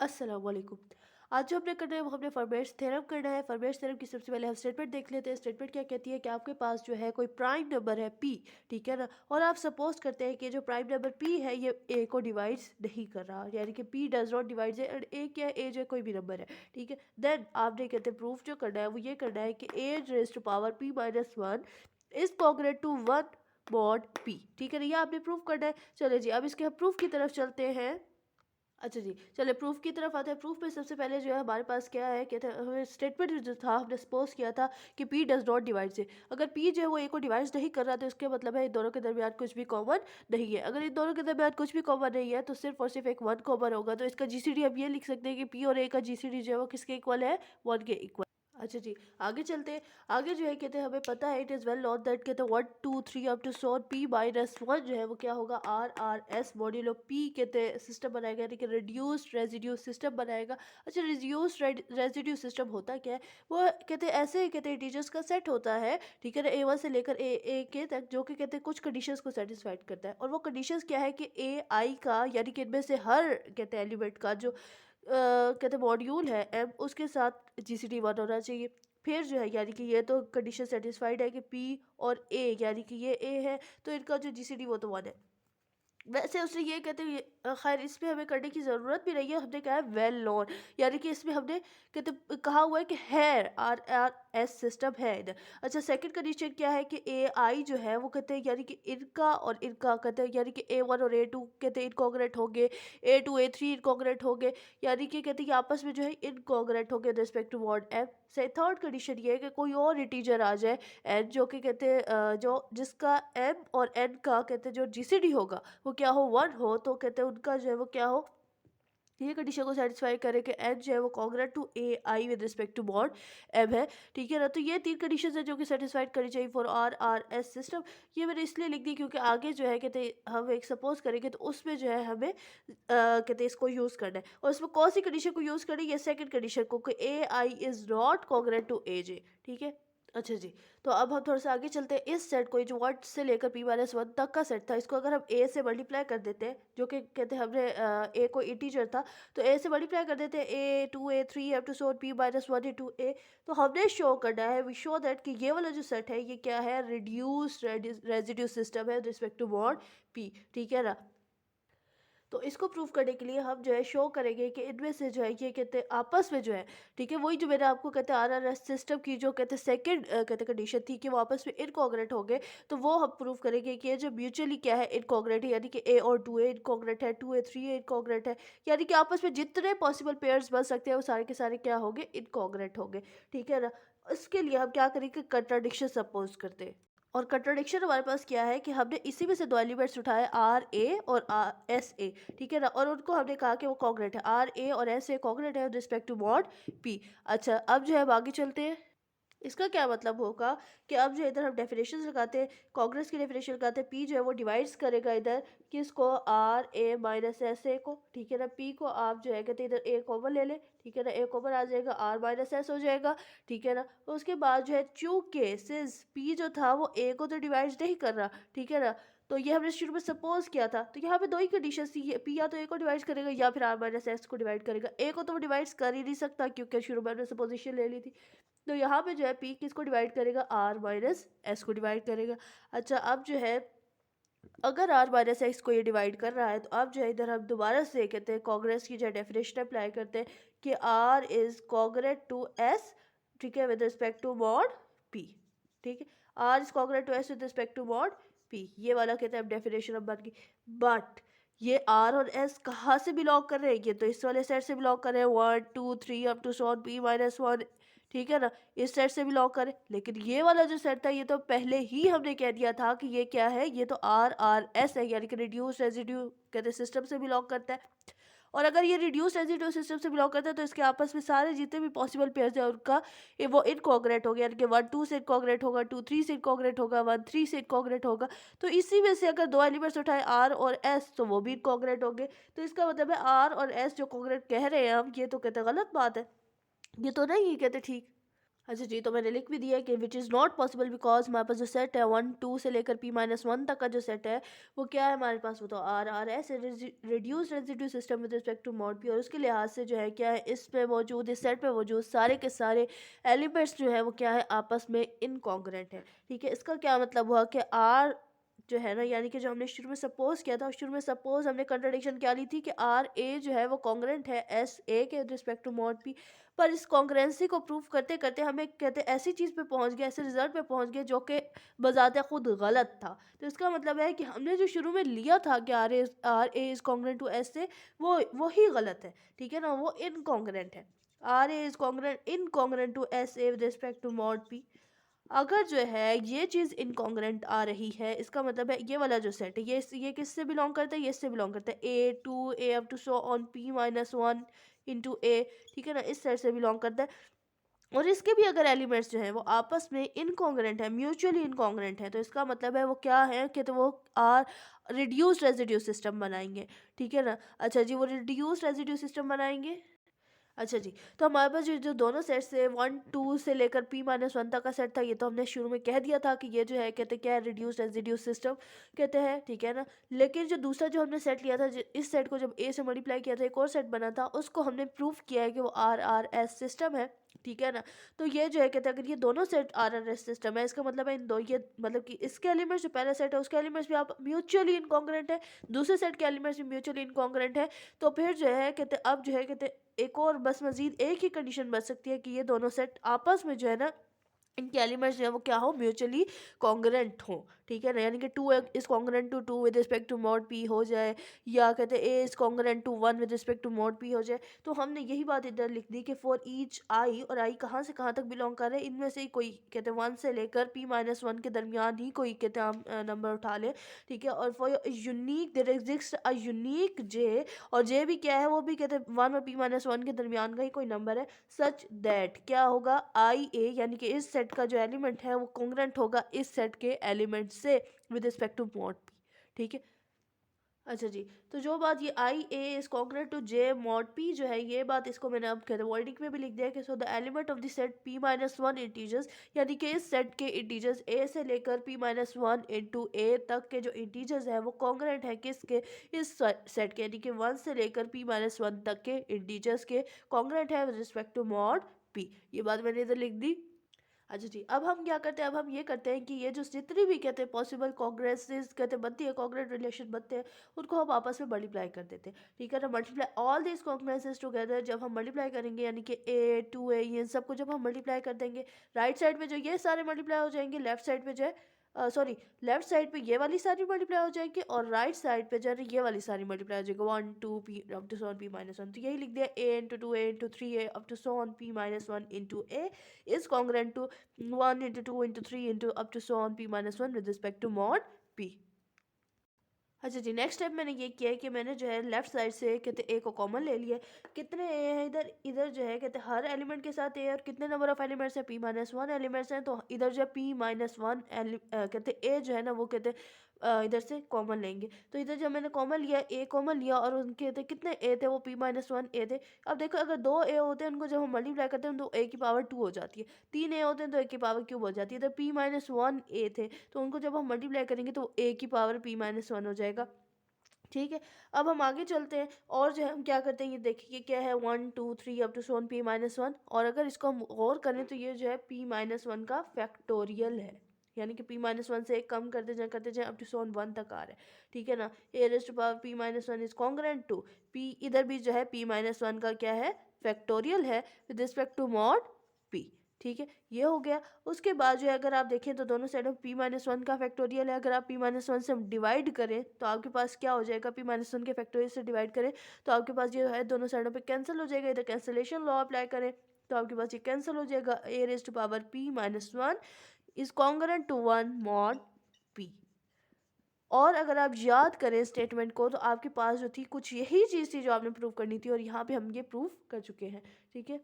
अस्सलाम वालेकुम। आज जो हमने करना है वो हमने फरमेश थ्योरम करना है। फरमेश थ्योरम की सबसे पहले हम स्टेटमेंट देख लेते हैं। स्टेटमेंट क्या कहती है कि आपके पास जो है कोई प्राइम नंबर है पी, ठीक है ना, और आप सपोज करते हैं कि जो प्राइम नंबर पी है ये ए को डिवाइड्स नहीं कर रहा, यानी कि p does not divides and a क्या है, ए जो है कोई भी नंबर है, ठीक है। देन आपने कहते हैं प्रूफ जो करना है वो ये करना है कि a raise to power p minus one is congruent to one mod p, ठीक है ना, ये आपने प्रूफ करना है। चलिए जी, अब इसके हम प्रूफ की तरफ चलते हैं। अच्छा जी, चलिए प्रूफ की तरफ आते हैं। प्रूफ में सबसे पहले जो है हमारे पास क्या है, कहते हैं हमें स्टेटमेंट जो था हमने सपोज किया था कि पी डज नॉट डिवाइड से। अगर पी जो है वो ए को डिवाइड नहीं कर रहा तो इसके मतलब है इन दोनों के दरमियान कुछ भी कॉमन नहीं है। अगर इन दोनों के दरमियान कुछ भी कॉमन नहीं है तो सिर्फ और सिर्फ एक वन कॉमन होगा। तो इसका जीसीडी हम ये लिख सकते हैं कि पी और ए का जीसीडी जो है वो किसके इक्वल है, वन के इक्वल। अच्छा जी, आगे चलते हैं। आगे जो है कहते हैं हमें पता है, it is well known that कहते हैं one two three up to so p minus one जो है वो क्या होगा, R R S modulo p कहते हैं सिस्टम बनाएगा, यानी कि रिड्यूस्ड रेजिड्यू सिस्टम बनाएगा। अच्छा, रिड्यूस्ड रेजिड्यू सिस्टम होता क्या है, वो कहते हैं ऐसे कहते हैं इंटीजर्स का सेट होता है, ठीक है ना, ए वन से लेकर ए के तक, जो कि कहते हैं कुछ कंडीशंस को सेटिस्फाइड करता है। और वो कंडीशंस क्या है कि ए आई का, यानी कि इनमें से हर कहते हैं एलिमेंट का जो कहते हैं मॉड्यूल है एम, उसके साथ जीसीडी वन होना चाहिए। फिर जो है यानी कि ये तो कंडीशन सेटिस्फाइड है कि पी और ए, यानी कि ये ए है तो इनका जो जीसीडी वो तो वन है। वैसे उसने ये कहते हैं खैर इसमें हमें करने की ज़रूरत भी नहीं है, हमने कहा है वेल नोन, यानी कि इसमें हमने कहते कहा हुआ है कि है आर आर एस सिस्टम है इधर। अच्छा, सेकंड कंडीशन क्या है कि ए आई जो है वो कहते हैं यानी कि इनका और इनका कहते हैं, यानी कि ए वन और ए टू कहते हैं इनकॉन्ग्रेंट होंगे, ए टू ए थ्री इनकॉन्ग्रेंट होंगे, यानी कि कहते हैं कि आपस में जो है इनकॉन्ग्रेंट होंगे रिस्पेक्ट टू मॉड एम। से थर्ड कंडीशन ये है कि कोई और इंटीजर आ जाए एन, जो कि कहते हैं जो जिसका एम और एन का कहते हैं जो जीसीडी होगा वो क्या हो, वन हो, तो कहते हैं उनका जो है वो क्या हो, ये कंडीशन को सेटिस्फाई करे कि एन जो है वो congruent to a i with respect to mod m है, ठीक है ना। तो ये तीन कंडीशन है जो कि सेटिस्फाइड करनी चाहिए for R R S system. ये मैंने इसलिए लिख दी क्योंकि आगे जो है कहते हैं हम एक सपोज करेंगे तो उसमें जो है हमें कहते हैं इसको यूज़ करना है, और इसमें कौन सी कंडीशन को यूज़ करनी है, सेकंड कंडीशन को कि ए I is not congruent to ए जे, ठीक है। अच्छा जी, तो अब हम थोड़ा सा आगे चलते हैं। इस सेट को, ये जो वन से लेकर पी माइनस वन तक का सेट था, इसको अगर हम ए से मल्टीप्लाई कर देते हैं, जो कि कहते हैं हमने ए को इंटीजर था तो ए से मल्टीप्लाई कर देते हैं, a two a three up to so p minus one a two a. तो हमने शो करना है, वी शो दैट कि ये वाला जो सेट है ये क्या है, रिड्यूस्ड रेजिड्यू सिस्टम है रिस्पेक्ट टू मॉड पी, ठीक है ना। तो इसको प्रूव करने के लिए हम जो है शो करेंगे कि इनमें से जो है ये कहते हैं आपस में जो है, ठीक है, वही जो मैंने आपको कहते हैं आर आर एस सिस्टम की जो कहते हैं सेकंड कहते कंडीशन थी कि वो आपस में इनकॉन्ग्रेंट हो गए। तो वो हम प्रूव करेंगे कि ये जो म्यूचुअली क्या है, इनकॉन्ग्रेंट है, यानी कि ए और टू ए इनकॉन्ग्रेंट है, to a three A incongruent है, यानी कि आपस में जितने पॉसिबल पेयर्स बन सकते हैं वो सारे के सारे क्या होंगे, इनकॉन्ग्रेंट होंगे, ठीक है ना। इसके लिए हम क्या करेंगे, कंट्राडिक्शन सपोज करते हैं। और कंट्रोडिक्शन हमारे पास क्या है कि हमने इसी में से दो एलिमेंट्स उठाए आर ए और एस ए, ठीक है ना, और उनको हमने कहा कि वो कॉन्ग्रेंट है, आर ए और एस ए कॉन्ग्रेंट है रिस्पेक्ट टू मॉड पी। अच्छा, अब जो है हम आगे चलते हैं। इसका क्या मतलब होगा कि अब जो इधर हम डेफिनेशन लगाते हैं, कांग्रेस की डेफिनेशन लगाते हैं, पी जो है वो डिवाइड्स करेगा इधर किसको, r a minus s a को, ठीक है ना। पी को आप जो है कहते हैं इधर ए कॉमन ले ले, ठीक है ना, ए कॉमन आ जाएगा, आर माइनस एस हो जाएगा, ठीक है ना। तो उसके बाद जो है चूंकि सिंस पी जो था वो ए को तो डिवाइड नहीं कर रहा, ठीक है ना, तो ये हमने शुरू में सपोज किया था, तो यहाँ पे दो ही कंडीशन थी, पी या तो ए को डिवाइड करेगा या फिर आर माइनस एस को डिवाइड करेगा। ए को तो वो डिवाइड कर ही नहीं सकता क्योंकि शुरू में हमने सपोजिशन ले ली थी। तो यहाँ पे जो है पी किसको डिवाइड करेगा, आर माइनस एस को डिवाइड करेगा। अच्छा, अब जो है अगर आर माइनस एक्स को ये डिवाइड कर रहा है तो अब जो है इधर हम दोबारा से कहते हैं कांग्रेस की जो डेफिनेशन अप्लाई करते हैं कि r is congruent to s, ठीक है, with respect to mod p, ठीक है, r is congruent to s with respect to mod P, ये वाला कहते हैं अब डेफिनेशन अब बन गई। बट ये आर और एस कहाँ से बिलोंग कर रहे हैं, ये तो इस वाले सेट से बिलोंग कर रहे हैं, one two three up to so p minus one, ठीक है ना, इस सेट से बिलोंग करे। लेकिन ये वाला जो सेट था ये तो पहले ही हमने कह दिया था कि ये क्या है, ये तो आर आर एस है, यानी कि रिड्यूस रेजिड्यू कहते सिस्टम से बिलोंग करता है। और अगर ये रिड्यूस रेजिड्यू सिस्टम से बिलोंग करता है तो इसके आपस में सारे जितने भी पॉसिबल पेयर्स हैं उनका वो इनकॉन्ग्रेंट हो गया, यानी कि वन टू से इनकॉन्ग्रेंट होगा, टू थ्री से इनकॉन्ग्रेंट होगा, वन थ्री से इनकॉन्ग्रेंट होगा। तो इसी में से अगर दो एलिमेंट्स उठाए आर और एस तो वो भी इनकॉन्ग्रेंट होंगे। तो इसका मतलब है आर और एस जो कॉन्ग्रेंट कह रहे हैं हम, ये तो कहते गलत बात है, ये तो नहीं कहते ठीक। अच्छा जी, तो मैंने लिख भी दिया है कि which is not possible because हमारे पास जो सेट है 1, 2 से लेकर p-1 तक का जो सेट है, वो क्या है हमारे पास, वो तो RRS reduced residue system with respect to mod p, और उसके लिहाज से जो है क्या है, इसमें मौजूद, इस सेट में मौजूद सारे के सारे एलिमेंट्स जो है वो क्या है, आपस में इनकॉन्ग्रुएंट है। ठीक है? इसका क्या मतलब हुआ कि R जो है ना, यानी कि जो हमने शुरू में सपोज़ किया था, शुरू में सपोज़ हमने कंट्राडिक्शन क्या ली थी कि RA जो है वो कॉन्ग्रुएंट है SA के रिस्पेक्ट टू मॉड p। पर इस कॉन्ग्रुएंसी को प्रूव करते करते हमें कहते ऐसी चीज़ पे पहुंच गए, ऐसे रिजल्ट पे पहुंच गए जो कि बजाते खुद गलत था। तो इसका मतलब है कि हमने जो शुरू में लिया था कि r a is congruent to s से, वो ही गलत है। ठीक है ना, वो इनकॉन्ग्रुएंट है। RA is congruent incongruent to SA with respect to mod p। अगर जो है ये चीज़ इनकॉन्ग्रुएंट आ रही है, इसका मतलब है ये वाला जो सेट है, ये किससे बिलोंग करता है, ये इससे बिलोंग करता है, A up to so on p-1 into a. ठीक है ना, इस सेट से बिलोंग करता है। और इसके भी अगर एलिमेंट्स जो हैं वो आपस में इनकॉन्ग्रुएंट है, म्यूचुअली इनकॉन्ग्रुएंट है, तो इसका मतलब है वो क्या है कि तो वो आर रिड्यूस्ड रेजिड्यू सिस्टम बनाएंगे। ठीक है ना। अच्छा जी, वो रिड्यूस्ड रेजिड्यू सिस्टम बनाएंगे। अच्छा जी, तो हमारे पास जो जो दोनों सेट्स है, 1, 2 से लेकर p-1 तक का सेट था, ये तो हमने शुरू में कह दिया था कि ये जो है कहते क्या है, रिड्यूस्ड रेजिड्यू सिस्टम कहते हैं। ठीक है ना। लेकिन जो दूसरा जो हमने सेट लिया था, इस सेट को जब ए से मल्टीप्लाई किया था, एक और सेट बना था, उसको हमने प्रूफ किया है कि वो RRS सिस्टम है। ठीक है ना। तो ये जो है कहते हैं, अगर ये दोनों सेट RRS सिस्टम है, इसका मतलब है इन दो, ये मतलब कि इसके एलिमेंट्स, जो पहला सेट है उसके एलिमेंट्स भी आप म्यूचुअली इनकॉन्ग्रुएंट है, दूसरे सेट के एलिमेंट्स भी म्यूचुअली इनकॉन्ग्रुएंट है। तो फिर जो है कहते अब जो है कहते एक और बस मज़ीद एक ही कंडीशन बच सकती है कि ये दोनों सेट आपस में जो है ना, इनके एलिमेंट्स जो है वो क्या हो, म्यूचुअली कॉन्ग्रुएंट हो। ठीक है ना, यानी कि 2 is congruent to 2 with respect to mod p हो जाए, या कहते हैं a is congruent to 1 with respect to mod p हो जाए। तो हमने यही बात इधर लिख दी कि फॉर ईच आई, और आई कहाँ से कहाँ तक बिलोंग कर रहे हैं, इनमें से ही कोई कहते हैं 1 से लेकर p-1 के दरमियान ही कोई कहते हैं हम नंबर उठा लें। ठीक है, और for unique there exist a unique j, और जे भी क्या है, वो भी कहते हैं 1 और p-1 के दरमियान का ही कोई नंबर है, सच दैट क्या होगा, आई ए, यानी कि इस सेट का जो एलिमेंट है वो कॉन्ग्रुएंट होगा इस सेट के एलिमेंट से with respect to mod p. ठीक है। अच्छा जी, तो जो बात ये आई a is congruent to j mod p जो है, ये बात इसको मैंने अब कहते हैं वर्डिंग में भी लिख दिया कि so the element of the set p-1 integers, यानी कि इस सेट के इंटीजर्स ए से लेकर p-1 इंटू ए तक के जो इंटीजर्स है वो कॉन्ग्रुएंट है किसके, इस सेट के, यानी कि 1 से लेकर p-1 तक के इंटीजर्स के कॉन्ग्रुएंट है with respect to mod P. ये बात मैंने इधर लिख दी। अच्छा जी, अब हम क्या करते हैं, अब हम ये करते हैं कि ये जो जितनी भी कहते हैं पॉसिबल कॉन्ग्रेसेस कहते हैं बनती है, कॉन्ग्रेट रिलेशन बनते हैं, उनको हम आपस में मल्टीप्लाई कर देते हैं। ठीक है ना, मल्टीप्लाई ऑल दिस कॉन्ग्रेसेस टुगेदर, जब हम मल्टीप्लाई करेंगे यानी कि A 2A ये सबको जब हम मल्टीप्लाई कर देंगे, राइट साइड में जो ये सारे मल्टीप्लाई हो जाएंगे, लेफ्ट साइड पे जो है सॉरी, लेफ्ट साइड पे ये वाली सारी मल्टीप्लाई हो जाएगी, और राइट साइड पे जो है ये वाली सारी मल्टीप्लाई हो जाएगी, 1 2 p up to so p-1। तो यही लिख दिया, A into 2A into 3A up to so p-1 into A is congruent to 1 into 2 into 3 into up to so on p-1 with respect to mod p। अच्छा जी, next step मैंने ये किया है कि मैंने जो है लेफ्ट साइड से कहते ए को कॉमन ले लिया है। कितने ए हैं इधर, इधर जो है कहते हर एलिमेंट के साथ ए, और कितने नंबर ऑफ एलिमेंट्स हैं, p-1 एलिमेंट्स हैं, तो इधर जो है p-1 कहते ए जो है ना वो कहते इधर से कॉमन लेंगे। तो इधर जब मैंने कॉमन लिया, ए कॉमन लिया, और उनके थे कितने ए थे, वो p-1 ए थे। अब देखो अगर 2 ए होते हैं, उनको जब हम मल्टीप्लाई करते हैं तो ए की पावर 2 हो जाती है, 3 ए होते हैं तो ए की पावर क्यूब हो जाती है। तो p-1 ए थे, तो उनको जब हम मल्टीप्लाई करेंगे तो ए की पावर p-1 हो जाएगा। ठीक है। अब हम आगे चलते हैं, और जो है हम क्या करते हैं, ये देखिए क्या है, 1 2 3 अप टू सोन p-1, और अगर इसको हम गौर करें तो ये जो है p-1 का फैक्टोरियल है, यानी कि p-1 से एक कम करते जाए अप टू सोन 1 तक आ रहा है। ठीक है ना, a raise to power p-1 is congruent to p, इधर भी जो है p-1 का क्या है, फैक्टोरियल है with respect to mod p। ठीक है, ये हो गया। उसके बाद जो है अगर आप देखें तो दोनों साइड में p-1 का फैक्टोरियल है, अगर आप p-1 से डिवाइड करें तो आपके पास क्या हो जाएगा, p-1 के फैक्टोरियल से डिवाइड करें तो आपके पास जो है दोनों साइडों पे कैंसिल हो जाएगा, इधर कैंसिलेशन लॉ अप्लाई करें तो आपके पास ये कैंसिल हो जाएगा, a raise to power p-1 is congruent to 1 mod p। और अगर आप याद करें स्टेटमेंट को, तो आपके पास जो थी कुछ यही चीज़ थी जो आपने प्रूव करनी थी, और यहाँ पे हम ये प्रूव कर चुके हैं। ठीक है।